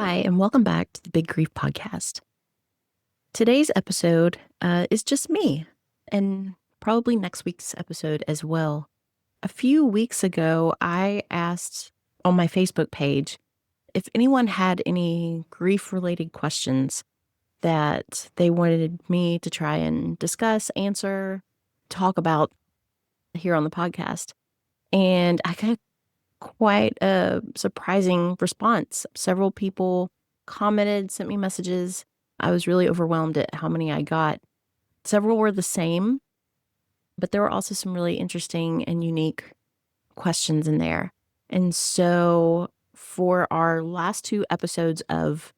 Hi, and welcome back to the Big Grief Podcast. Today's episode is just me, and probably next week's episode as well. A few weeks ago, I asked on my Facebook page if anyone had any grief-related questions that they wanted me to try and discuss, answer, talk about here on the podcast. And I got quite a surprising response. Several people commented, sent me messages. I was really overwhelmed at how many I got. Several were the same, but there were also some really interesting and unique questions in there. And so for our last two episodes of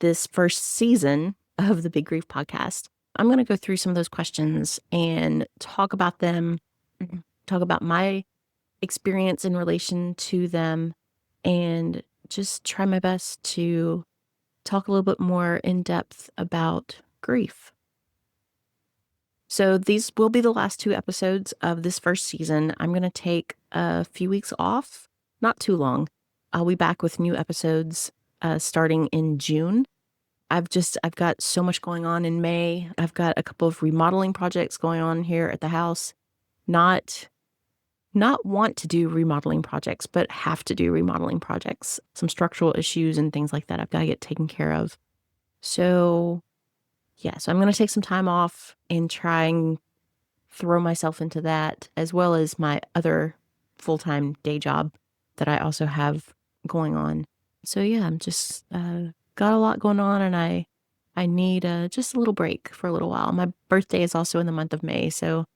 this first season of the Big Grief Podcast, I'm going to go through some of those questions and talk about them, talk about my experience in relation to them, and just try my best to talk a little bit more in depth about grief. So these will be the last two episodes of this first season. I'm going to take a few weeks off, not too long. I'll be back with new episodes starting in June. I've got so much going on in May. I've got a couple of remodeling projects going on here at the house. Not want to do remodeling projects, but have to do remodeling projects. Some structural issues and things like that I've got to get taken care of. So I'm going to take some time off and try and throw myself into that, as well as my other full-time day job that I also have going on. So I'm just got a lot going on, and I need just a little break for a little while. My birthday is also in the month of May, so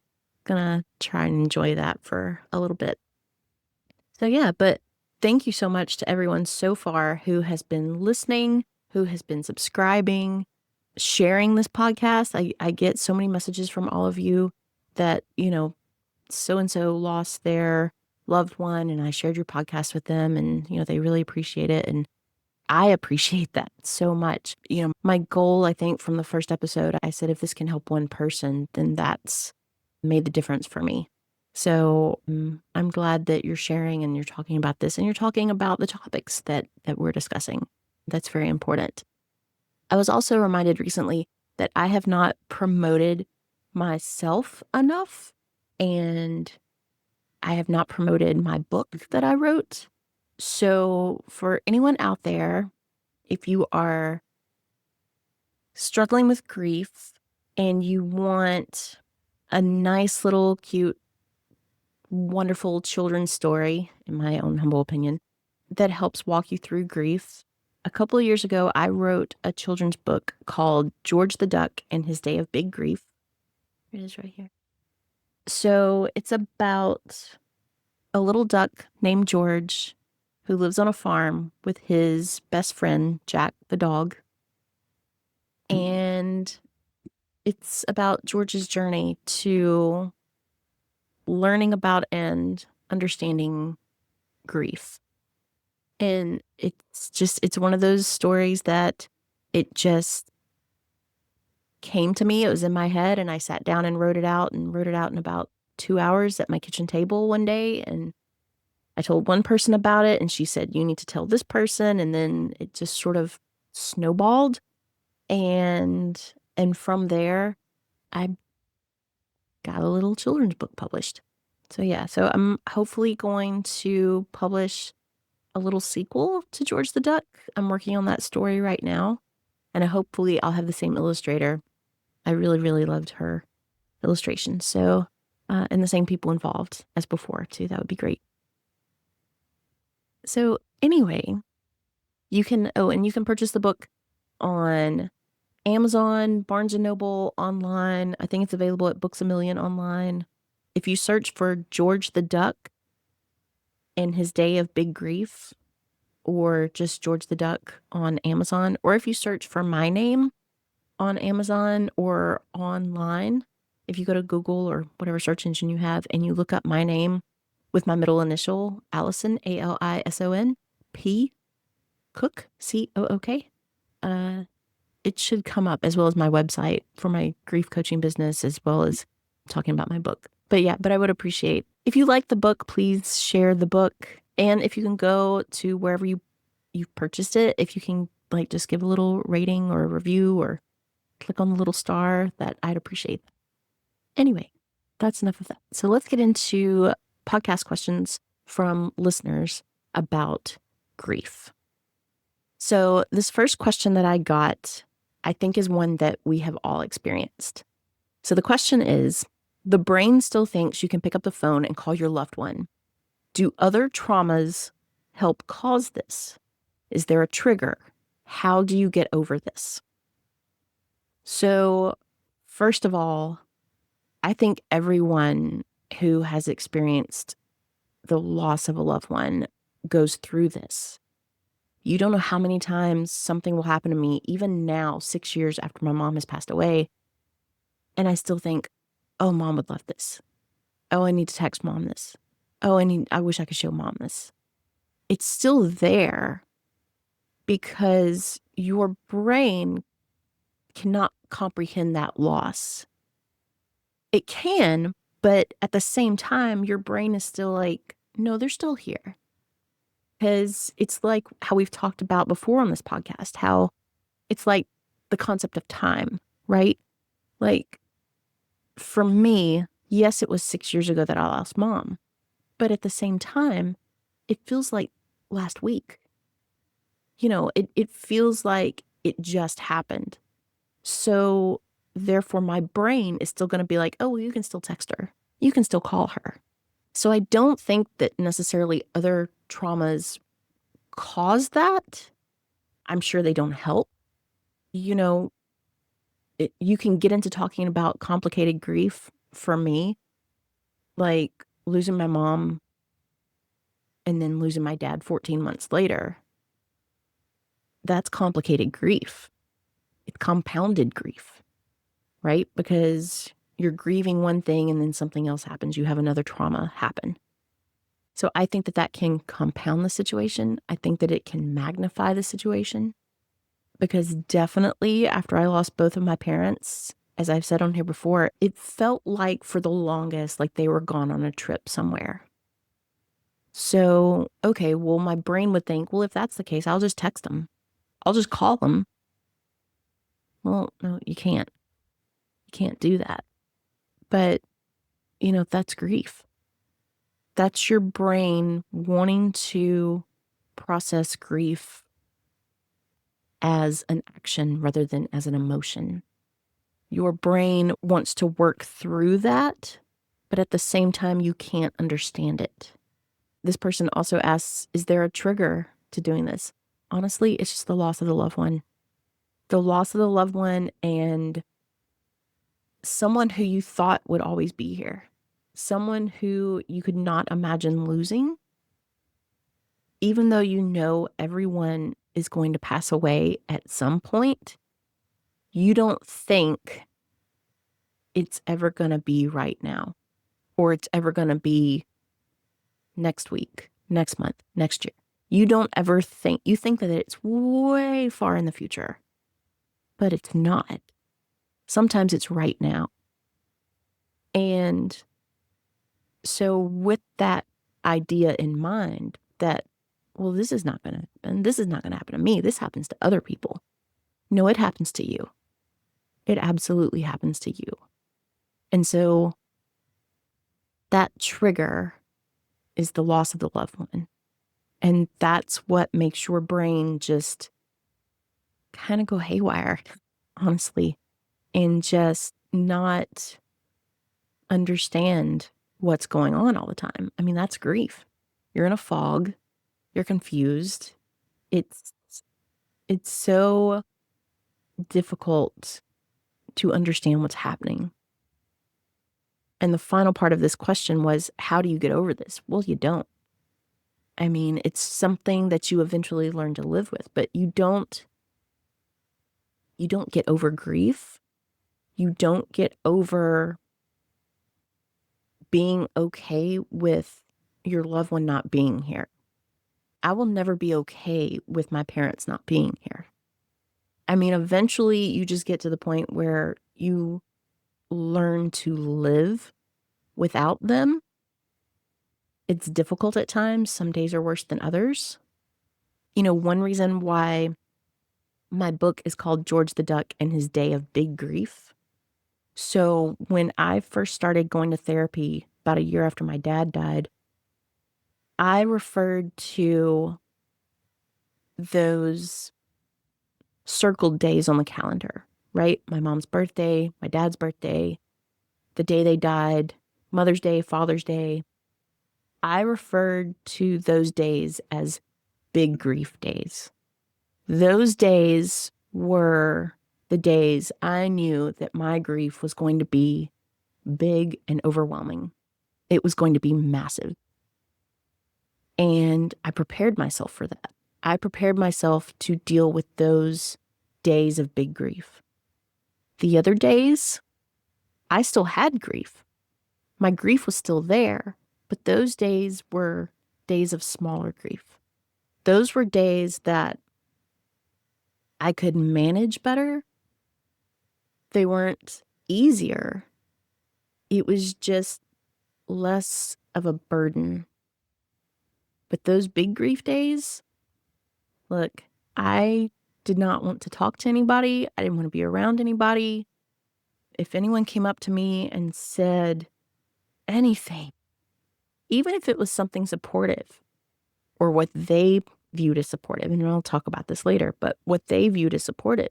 gonna try and enjoy that for a little bit. So but thank you so much to everyone so far who has been listening, who has been subscribing, sharing this podcast. I get so many messages from all of you that, so-and-so lost their loved one, and I shared your podcast with them, and, they really appreciate it. And I appreciate that so much. My goal, I think, from the first episode, I said, if this can help one person, then that's made the difference for me. So I'm glad that you're sharing and you're talking about this, and you're talking about the topics that we're discussing. That's very important. I was also reminded recently that I have not promoted myself enough, and I have not promoted my book that I wrote. So for anyone out there, if you are struggling with grief and you want a nice little cute, wonderful children's story, in my own humble opinion, that helps walk you through grief. A couple of years ago, I wrote a children's book called George the Duck and His Day of Big Grief. It is right here. So it's about a little duck named George who lives on a farm with his best friend, Jack the dog. And it's about George's journey to learning about and understanding grief. And it's one of those stories that it just came to me. It was in my head, and I sat down and wrote it out in about 2 hours at my kitchen table one day. And I told one person about it, and she said, you need to tell this person. And then it just sort of snowballed. And from there, I got a little children's book published. So I'm hopefully going to publish a little sequel to George the Duck. I'm working on that story right now, and hopefully I'll have the same illustrator. I really, really loved her illustration. So, and the same people involved as before too. That would be great. So anyway, you can purchase the book on Amazon, Barnes & Noble online. I think it's available at Books A Million online. If you search for George the Duck and His Day of Big Grief, or just George the Duck on Amazon, or if you search for my name on Amazon or online, if you go to Google or whatever search engine you have and you look up my name with my middle initial, Alison, Alison, P, Cook, Cook, it should come up, as well as my website for my grief coaching business, as well as talking about my book. But I would appreciate if you like the book, please share the book. And if you can go to wherever you've purchased it, if you can like just give a little rating or a review or click on the little star, that I'd appreciate. Anyway, that's enough of that. So let's get into podcast questions from listeners about grief. So this first question that I got, I think, is one that we have all experienced. So the question is, the brain still thinks you can pick up the phone and call your loved one. Do other traumas help cause this? Is there a trigger? How do you get over this? So first of all, I think everyone who has experienced the loss of a loved one goes through this. You don't know how many times something will happen to me, even now, 6 years after my mom has passed away, and I still think, oh, mom would love this. Oh, I need to text mom this. Oh, I wish I could show mom this. It's still there because your brain cannot comprehend that loss. It can, but at the same time, your brain is still like, no, they're still here. Because it's like how we've talked about before on this podcast, how it's like the concept of time, right? Like for me, yes, it was 6 years ago that I lost mom, but at the same time, it feels like last week. It feels like it just happened. So therefore, my brain is still going to be like, oh, well, you can still text her. You can still call her. So I don't think that necessarily other traumas cause that. I'm sure they don't help. You can get into talking about complicated grief for me, like losing my mom and then losing my dad 14 months later. That's complicated grief. It's compounded grief, right? Because you're grieving one thing and then something else happens. You have another trauma happen. So I think that can compound the situation. I think that it can magnify the situation. Because definitely after I lost both of my parents, as I've said on here before, it felt like for the longest, like they were gone on a trip somewhere. So, okay, well, my brain would think, well, if that's the case, I'll just text them. I'll just call them. Well, no, you can't. You can't do that. But, that's grief. That's your brain wanting to process grief as an action rather than as an emotion. Your brain wants to work through that, but at the same time, you can't understand it. This person also asks, is there a trigger to doing this? Honestly, it's just the loss of the loved one. The loss of the loved one and someone who you thought would always be here. Someone who you could not imagine losing. Even though you know everyone is going to pass away at some point, you don't think it's ever going to be right now, or it's ever going to be next week, next month, next year. You don't ever think, you think that it's way far in the future, but it's not. Sometimes it's right now. And so with that idea in mind that, well, this is not going to happen to me. This happens to other people. No, it happens to you. It absolutely happens to you. And so that trigger is the loss of the loved one. And that's what makes your brain just kind of go haywire, honestly, and just not understand what's going on all the time. I mean, that's grief. You're in a fog. You're confused. It's so difficult to understand what's happening. And the final part of this question was, how do you get over this? Well, you don't. I mean, it's something that you eventually learn to live with, but you don't get over grief. You don't get over being okay with your loved one not being here. I will never be okay with my parents not being here. I mean, eventually you just get to the point where you learn to live without them. It's difficult at times. Some days are worse than others. One reason why My book is called George the Duck and His Day of Big Grief. So when I first started going to therapy about a year after my dad died, I referred to those circled days on the calendar, right? My mom's birthday, my dad's birthday, the day they died, Mother's Day, Father's Day. I referred to those days as big grief days. Those days were the days I knew that my grief was going to be big and overwhelming. It was going to be massive. And I prepared myself for that. I prepared myself to deal with those days of big grief. The other days, I still had grief. My grief was still there, but those days were days of smaller grief. Those were days that I could manage better. They weren't easier. It was just less of a burden. But those big grief days, look, I did not want to talk to anybody. I didn't want to be around anybody. If anyone came up to me and said anything, even if it was something supportive or what they viewed as supportive, and I'll talk about this later, but what they viewed as supportive,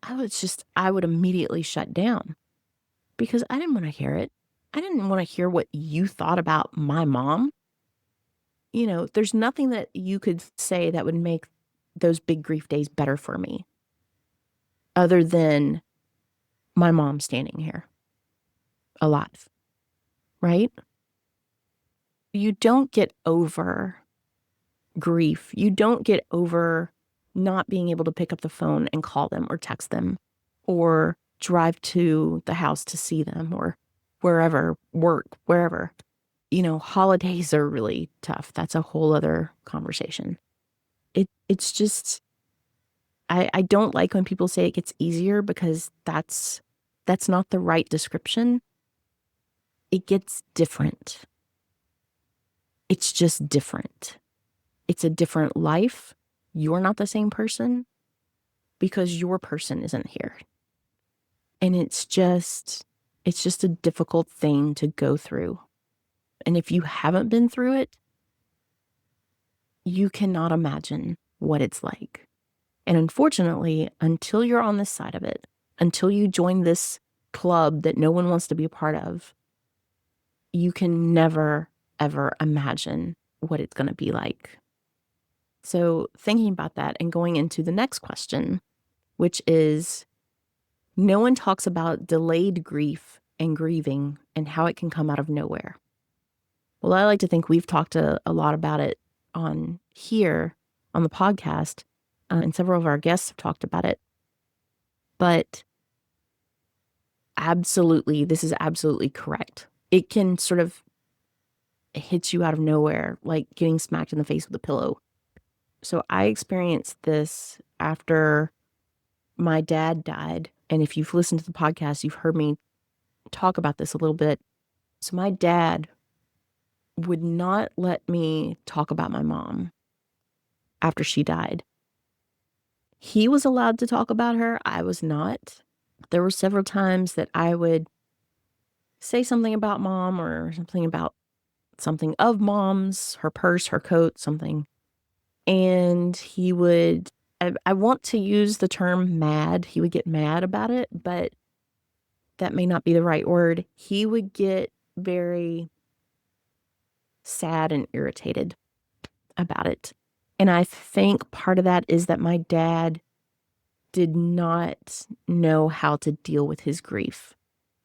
I would immediately shut down because I didn't want to hear it. I didn't want to hear what you thought about my mom. There's nothing that you could say that would make those big grief days better for me other than my mom standing here alive, right? You don't get over grief. You don't get over not being able to pick up the phone and call them or text them or drive to the house to see them or wherever, work, wherever. Holidays are really tough. That's a whole other conversation. It's just, I don't like when people say it gets easier because that's not the right description. It gets different. It's just different. It's a different life. You're not the same person because your person isn't here. And it's just a difficult thing to go through. And if you haven't been through it, you cannot imagine what it's like. And unfortunately, until you're on this side of it, until you join this club that no one wants to be a part of, you can never, ever imagine what it's going to be like. So thinking about that and going into the next question, which is, no one talks about delayed grief and grieving and how it can come out of nowhere. Well, I like to think we've talked a lot about it on here on the podcast, and several of our guests have talked about it. But absolutely, this is absolutely correct. It can sort of hit you out of nowhere, like getting smacked in the face with a pillow. So I experienced this after my dad died. And if you've listened to the podcast, you've heard me talk about this a little bit. So my dad would not let me talk about my mom after she died. He was allowed to talk about her. I was not. There were several times that I would say something about mom or something of mom's, her purse, her coat, something. And he would, I want to use the term mad. He would get mad about it, but that may not be the right word. He would get very sad and irritated about it. And I think part of that is that my dad did not know how to deal with his grief.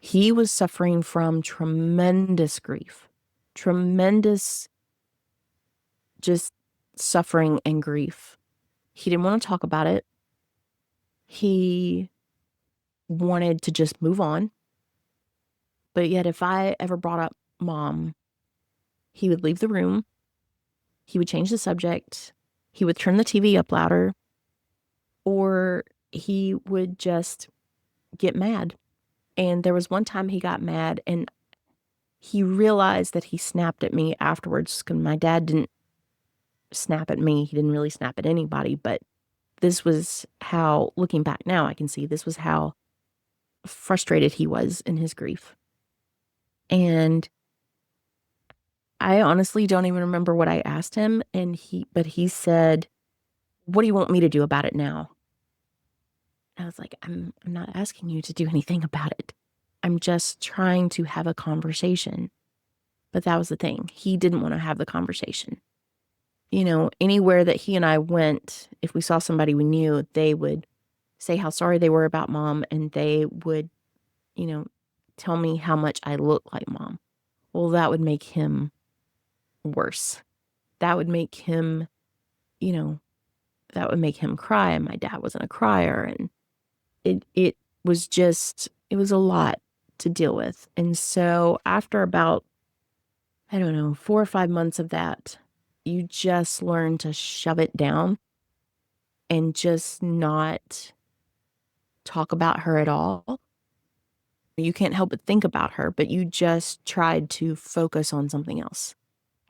He was suffering from tremendous grief, tremendous just suffering and grief. He didn't want to talk about it. He wanted to just move on. But yet if I ever brought up mom, he would leave the room. He would change the subject. He would turn the TV up louder. Or he would just get mad. And there was one time he got mad and he realized that he snapped at me afterwards because my dad didn't snap at me. He didn't really snap at anybody, but this was how, looking back now, I can see this was how frustrated he was in his grief. And I honestly don't even remember what I asked him. But he said, "What do you want me to do about it now?" I was like, I'm not asking you to do anything about it. I'm just trying to have a conversation. But that was the thing. He didn't want to have the conversation. Anywhere that he and I went, if we saw somebody we knew, they would say how sorry they were about mom, and they would, you know, tell me how much I look like mom. Well, that would make him worse. That would make him, you know, that would make him cry. And my dad wasn't a crier. And it was a lot to deal with. And so after about, I don't know, 4 or 5 months of that, you just learn to shove it down and just not talk about her at all. You can't help but think about her, but you just tried to focus on something else.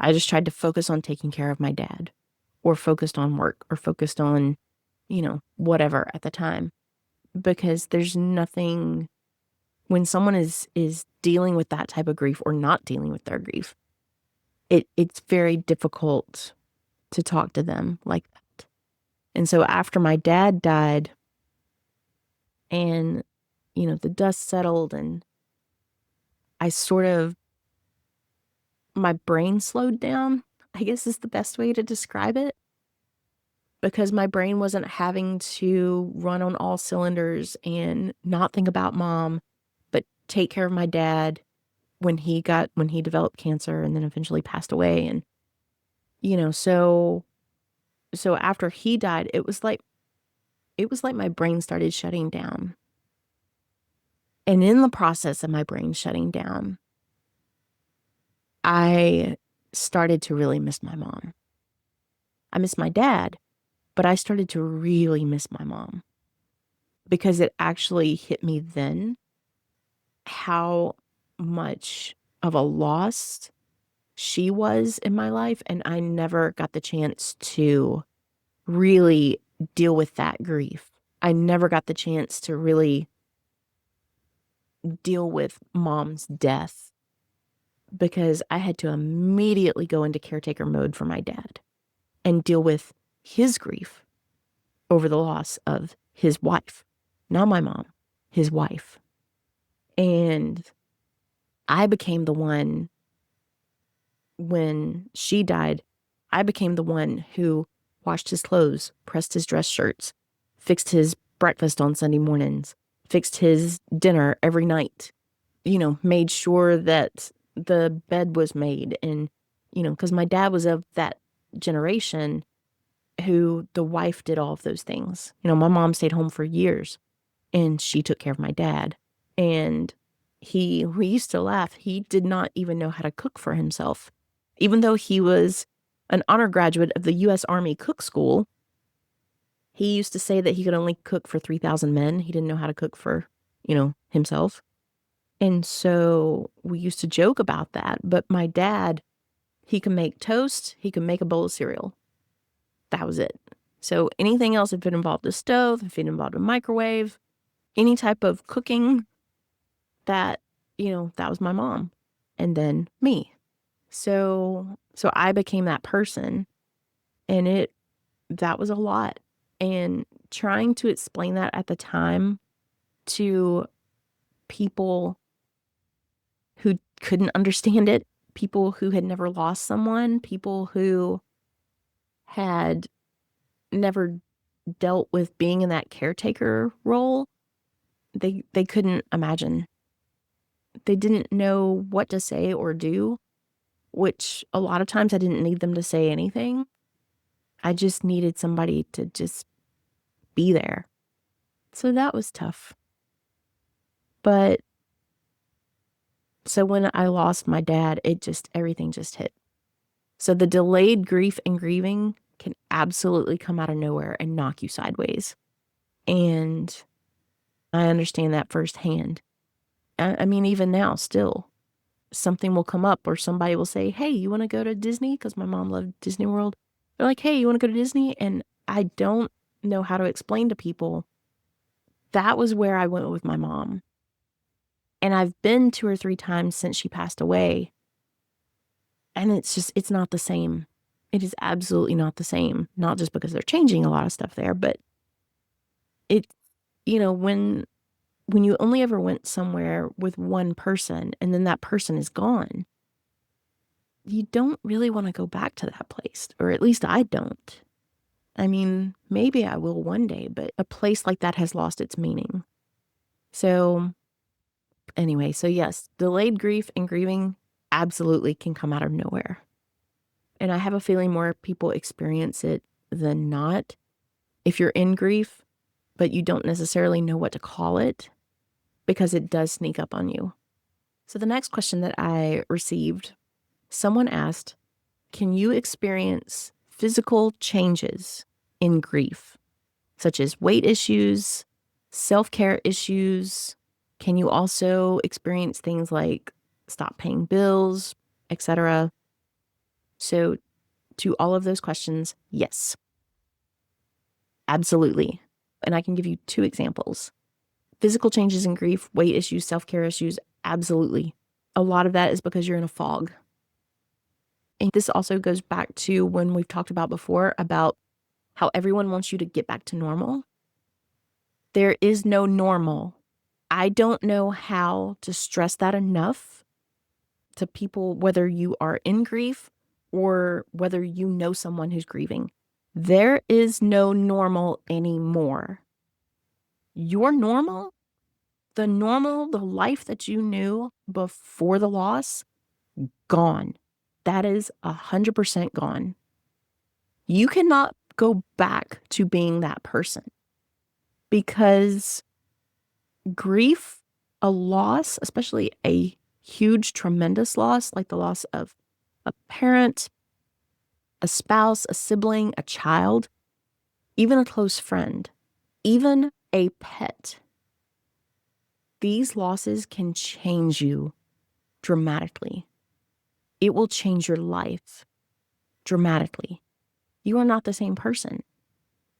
I just tried to focus on taking care of my dad, or focused on work, or focused on, whatever at the time. Because there's nothing, when someone is dealing with that type of grief or not dealing with their grief, it's very difficult to talk to them like that. And so after my dad died, and the dust settled, and my brain slowed down, I guess is the best way to describe it, because my brain wasn't having to run on all cylinders and not think about mom, but take care of my dad when he developed cancer and then eventually passed away. And, so after he died, it was like my brain started shutting down. And in the process of my brain shutting down, I started to really miss my mom. I miss my dad, but I started to really miss my mom, because it actually hit me then how much of a loss she was in my life. And I never got the chance to really deal with that grief. I never got the chance to really deal with mom's death, because I had to immediately go into caretaker mode for my dad and deal with his grief over the loss of his wife, not my mom, his wife. And I became the one, when she died, I became the one who washed his clothes, pressed his dress shirts, fixed his breakfast on Sunday mornings, fixed his dinner every night, made sure that the bed was made. And, because my dad was of that generation who the wife did all of those things. My mom stayed home for years, and she took care of my dad. And we used to laugh. He did not even know how to cook for himself. Even though he was an honor graduate of the U.S. Army Cook School, he used to say that he could only cook for 3,000 men. He didn't know how to cook for, himself. And so we used to joke about that. But my dad, he could make toast. He could make a bowl of cereal. That was it. So anything else, if it involved a stove, if it involved a microwave, any type of cooking, that was my mom. And then me. So I became that person, and that was a lot. And trying to explain that at the time to people who couldn't understand it, people who had never lost someone, people who had never dealt with being in that caretaker role, they couldn't imagine. They didn't know what to say or do, which a lot of times I didn't need them to say anything. I just needed somebody to just be there. So that was tough. But so when I lost my dad, everything just hit. So the delayed grief and grieving can absolutely come out of nowhere and knock you sideways. And I understand that firsthand. I mean, even now, still, something will come up, or somebody will say, "Hey, you want to go to Disney?" Because my mom loved Disney World. They're like, "Hey, you want to go to Disney?" And I don't know how to explain to people. That was where I went with my mom. And I've been 2 or 3 times since she passed away. And it's not the same. It is absolutely not the same. Not just because they're changing a lot of stuff there, but it, when you only ever went somewhere with one person and then that person is gone, you don't really want to go back to that place, or at least I don't. I mean, maybe I will one day, but a place like that has lost its meaning. So anyway, so yes, delayed grief and grieving absolutely can come out of nowhere. And I have a feeling more people experience it than not. If you're in grief, but you don't necessarily know what to call it, because it does sneak up on you. So the next question that I received, someone asked, can you experience physical changes in grief, such as weight issues, self-care issues? Can you also experience things like stop paying bills, etc.? So to all of those questions, yes, absolutely. And I can give you 2 examples. Physical changes in grief, weight issues, self-care issues, absolutely. A lot of that is because you're in a fog. And this also goes back to when we've talked about before about how everyone wants you to get back to normal. There is no normal. I don't know how to stress that enough to people, whether you are in grief or whether you know someone who's grieving. There is no normal anymore. Your normal, the life that you knew before the loss, gone. That is 100% gone. You cannot go back to being that person, because grief, a loss, especially a huge, tremendous loss, like the loss of a parent, a spouse, a sibling, a child, even a close friend, even a pet. These losses can change you dramatically. It will change your life dramatically. You are not the same person.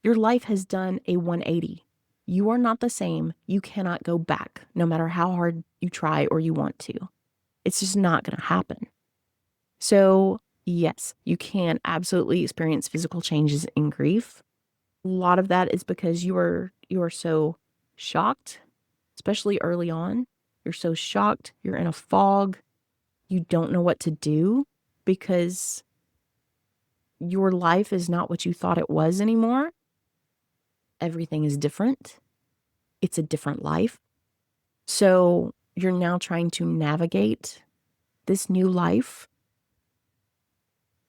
Your life has done a 180. You are not the same. You cannot go back, no matter how hard you try or you want to. It's just not going to happen. So, yes, you can absolutely experience physical changes in grief. A lot of that is because you are so shocked, especially early on. You're so shocked. You're in a fog. You don't know what to do because your life is not what you thought it was anymore. Everything is different. It's a different life. So you're now trying to navigate this new life.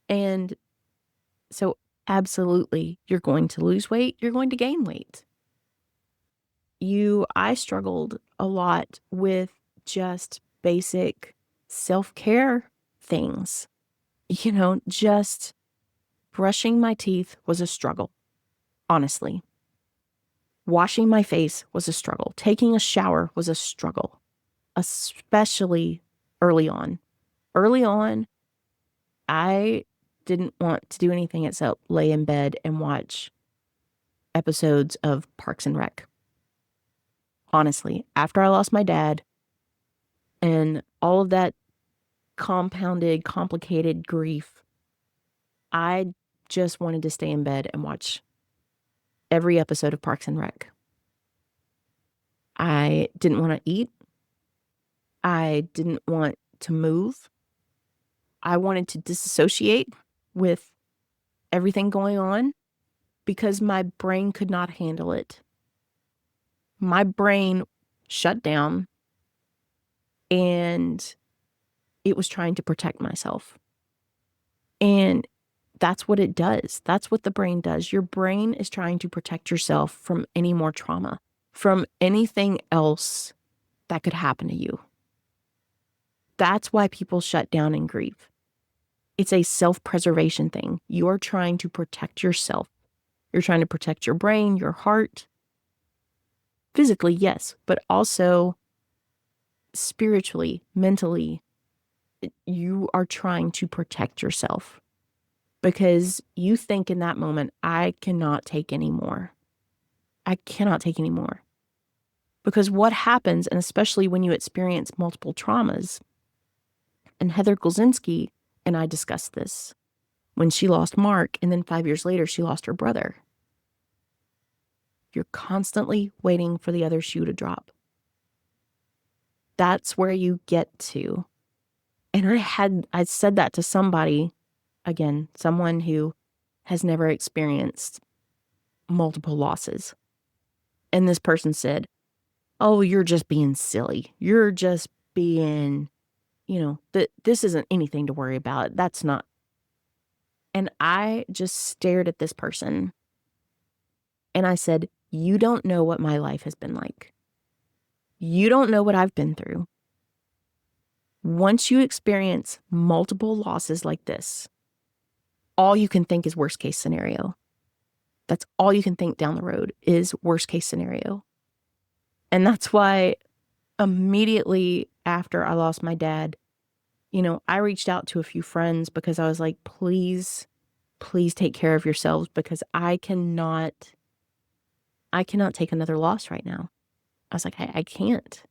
And so absolutely, you're going to lose weight. You're going to gain weight. I struggled a lot with just basic self-care things. Just brushing my teeth was a struggle, honestly. Washing my face was a struggle. Taking a shower was a struggle, especially early on. Early on, I didn't want to do anything except lay in bed and watch episodes of Parks and Rec. Honestly, after I lost my dad and all of that compounded, complicated grief, I just wanted to stay in bed and watch every episode of Parks and Rec. I didn't want to eat. I didn't want to move. I wanted to disassociate with everything going on because my brain could not handle it. My brain shut down and it was trying to protect myself. And that's what it does. That's what the brain does. Your brain is trying to protect yourself from any more trauma, from anything else that could happen to you. That's why people shut down and grieve. It's a self-preservation thing. You're trying to protect yourself. You're trying to protect your brain, your heart. Physically, yes, but also spiritually, mentally. You are trying to protect yourself because you think in that moment, I cannot take any more. I cannot take any more. Because what happens, and especially when you experience multiple traumas, and Heather Golzinski and I discussed this when she lost Mark, and then 5 years later, she lost her brother. You're constantly waiting for the other shoe to drop. That's where you get to. And I said that to somebody, again, someone who has never experienced multiple losses. And this person said, "Oh, you're just being silly. You're just being, this isn't anything to worry about. That's not." And I just stared at this person and I said, "You don't know what my life has been like. You don't know what I've been through. Once you experience multiple losses like this, all you can think is worst case scenario. That's all you can think down the road is worst case scenario." And that's why immediately after I lost my dad, I reached out to a few friends because I was like, please, please take care of yourselves because I cannot take another loss right now. I was like, I can't.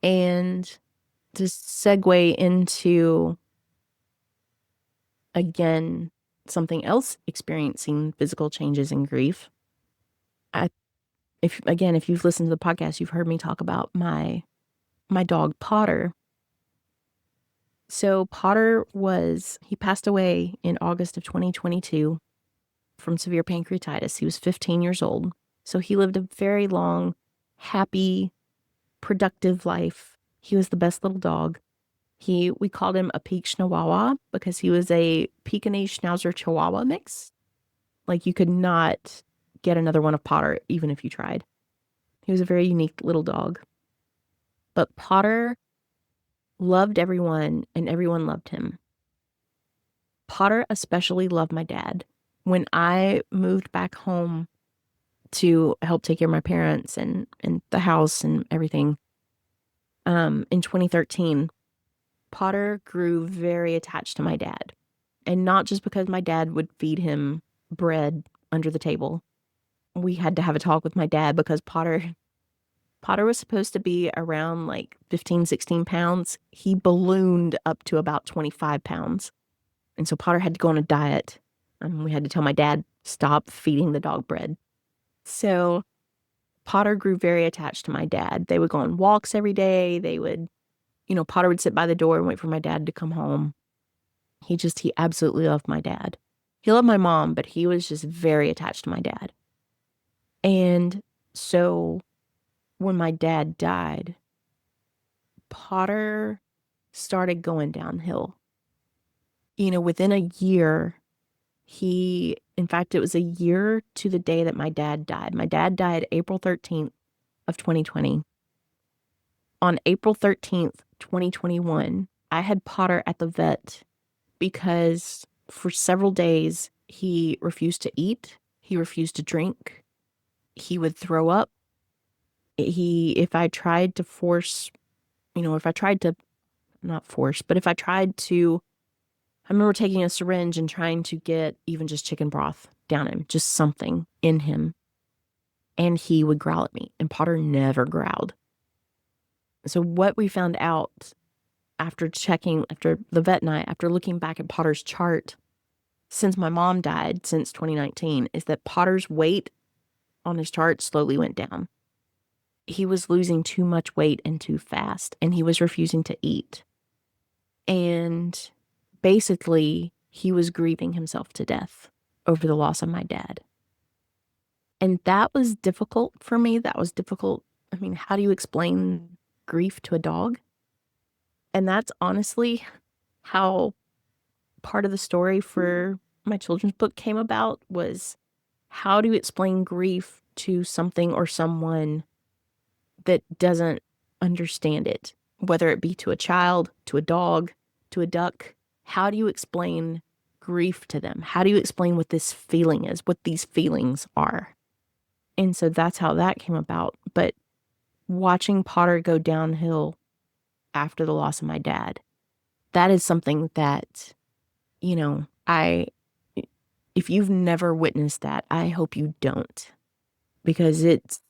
And to segue into, again, something else experiencing physical changes in grief. If you've listened to the podcast, you've heard me talk about my dog Potter. So Potter he passed away in August of 2022 from severe pancreatitis. He was 15 years old. So he lived a very long, happy, productive life. He was the best little dog. We called him a Peak Chihuahua because he was a Pekingese Schnauzer Chihuahua mix. Like you could not get another one of Potter even if you tried. He was a very unique little dog. But Potter loved everyone and everyone loved him. Potter especially loved my dad. When I moved back home to help take care of my parents and the house and everything, in 2013, Potter grew very attached to my dad. And not just because my dad would feed him bread under the table. We had to have a talk with my dad because Potter was supposed to be around like 15, 16 pounds. He ballooned up to about 25 pounds. And so Potter had to go on a diet. We had to tell my dad, stop feeding the dog bread. So Potter grew very attached to my dad. They would go on walks every day. They would, Potter would sit by the door and wait for my dad to come home. He absolutely loved my dad. He loved my mom, but he was just very attached to my dad. And so when my dad died, Potter started going downhill. Within a year, in fact, it was a year to the day that my dad died. My dad died April 13th of 2020. On April 13th, 2021, I had Potter at the vet because for several days, he refused to eat. He refused to drink. He would throw up. If I tried to force, not force, but if I tried to, I remember taking a syringe and trying to get even just chicken broth down him, just something in him. And he would growl at me, and Potter never growled. So what we found out after the vet night, after looking back at Potter's chart, since my mom died, since 2019, is that Potter's weight on his chart slowly went down. He was losing too much weight and too fast, and he was refusing to eat. And basically, he was grieving himself to death over the loss of my dad. And that was difficult for me. That was difficult. I mean, how do you explain grief to a dog? And that's honestly how part of the story for my children's book came about, was how do you explain grief to something or someone that doesn't understand it, whether it be to a child, to a dog, to a duck. How do you explain grief to them? How do you explain what this feeling is, what these feelings are? And so that's how that came about. But watching Potter go downhill after the loss of my dad, that is something that, if you've never witnessed that, I hope you don't. because that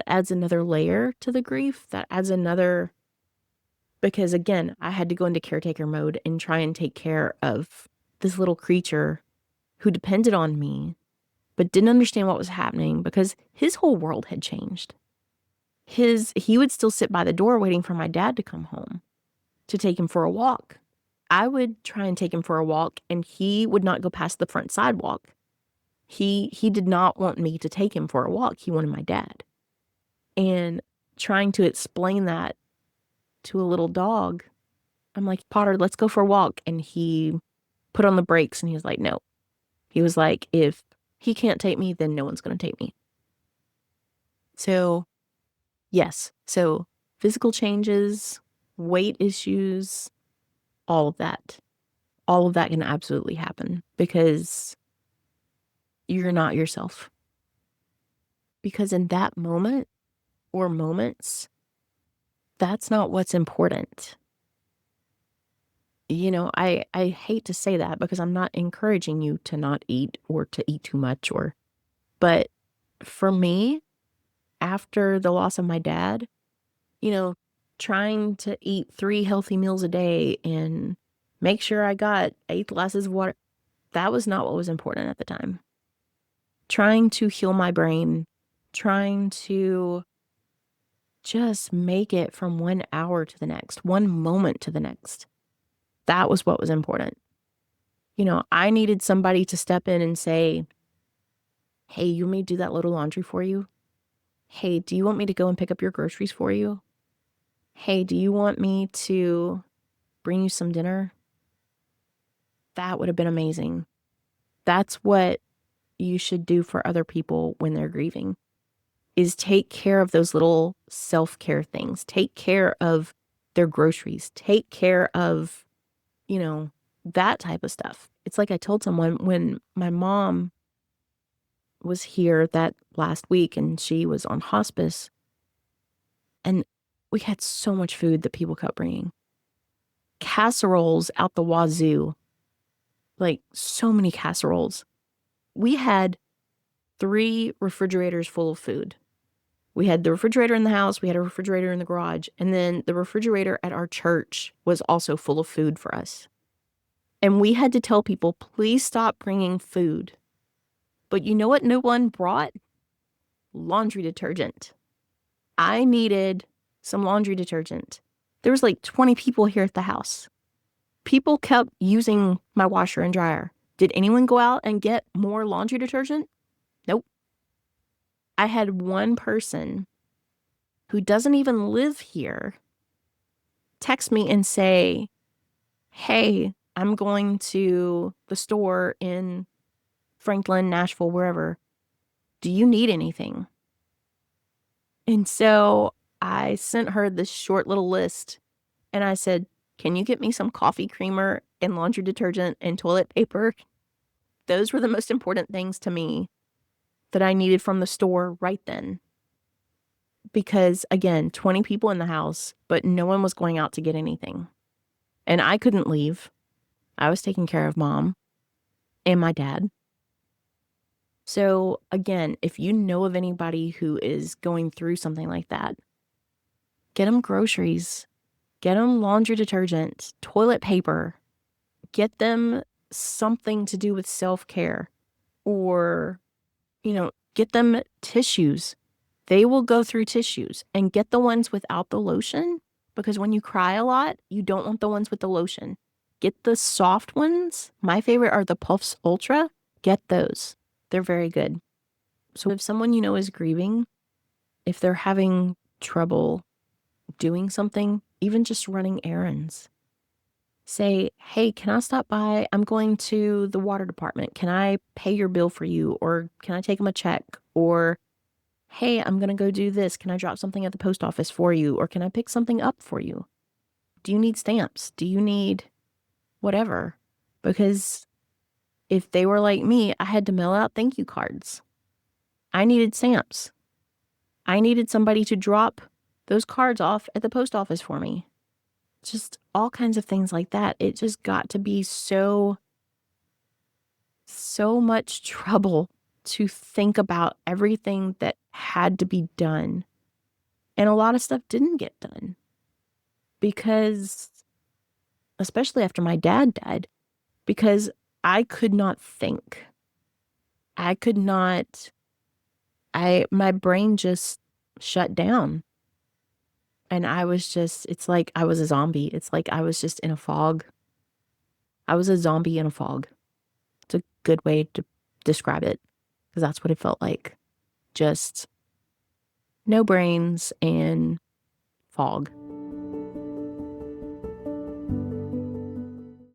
adds another layer to the grief. That adds another, because again, I had to go into caretaker mode and try and take care of this little creature who depended on me, but didn't understand what was happening because his whole world had changed. He would still sit by the door waiting for my dad to come home to take him for a walk. I would try and take him for a walk, and he would not go past the front sidewalk. He did not want me to take him for a walk. He wanted my dad. And trying to explain that to a little dog, I'm like, Potter, let's go for a walk. And he put on the brakes and he was like, no. He was like, if he can't take me, then no one's going to take me. So, yes. So, physical changes, weight issues, all of that. All of that can absolutely happen because you're not yourself. Because in that moment or moments, that's not what's important. You know, I hate to say that because I'm not encouraging you to not eat or to eat too much but for me, after the loss of my dad, you know, trying to eat 3 healthy meals a day and make sure I got 8 glasses of water, that was not what was important at the time. Trying to heal my brain, trying to just make it from 1 hour to the next, 1 moment to the next. That was what was important. You know, I needed somebody to step in and say, hey, you want me to do that load of laundry for you? Hey, do you want me to go and pick up your groceries for you? Hey, do you want me to bring you some dinner? That would have been amazing. That's what you should do for other people when they're grieving, is take care of those little self-care things. Take care of their groceries. Take care of, you know, that type of stuff. It's like I told someone when my mom was here that last week and she was on hospice, and we had so much food that people kept bringing. Casseroles out the wazoo. Like, so many casseroles. We had 3 refrigerators full of food. We had the refrigerator in the house, we had a refrigerator in the garage, and then the refrigerator at our church was also full of food for us. And we had to tell people, please stop bringing food. But you know what no one brought? Laundry detergent. I needed some laundry detergent. There was like 20 people here at the house. People kept using my washer and dryer. Did anyone go out and get more laundry detergent? Nope. I had one person who doesn't even live here text me and say, hey, I'm going to the store in Franklin, Nashville, wherever. Do you need anything? And so I sent her this short little list and I said, can you get me some coffee creamer and laundry detergent and toilet paper? Those were the most important things to me that I needed from the store right then. Because again, 20 people in the house, but no one was going out to get anything. And I couldn't leave. I was taking care of mom and my dad. So again, if you know of anybody who is going through something like that, get them groceries, get them laundry detergent, toilet paper, get them something to do with self-care, or, you know, get them tissues. They will go through tissues, and get the ones without the lotion, because when you cry a lot, you don't want the ones with the lotion. Get the soft ones. My favorite are the Puffs Ultra. Get those. They're very good. So if someone you know is grieving, if they're having trouble doing something, even just running errands, say, hey, can I stop by? I'm going to the water department. Can I pay your bill for you? Or can I take them a check? Or, hey, I'm going to go do this. Can I drop something at the post office for you? Or can I pick something up for you? Do you need stamps? Do you need whatever? Because if they were like me, I had to mail out thank you cards. I needed stamps. I needed somebody to drop those cards off at the post office for me. Just all kinds of things like that. It just got to be so much trouble to think about everything that had to be done. And a lot of stuff didn't get done because, especially after my dad died, because I could not think. I could not, my brain just shut down. And it's like I was a zombie. It's like I was just in a fog. I was a zombie in a fog. It's a good way to describe it because that's what it felt like. Just no brains and fog.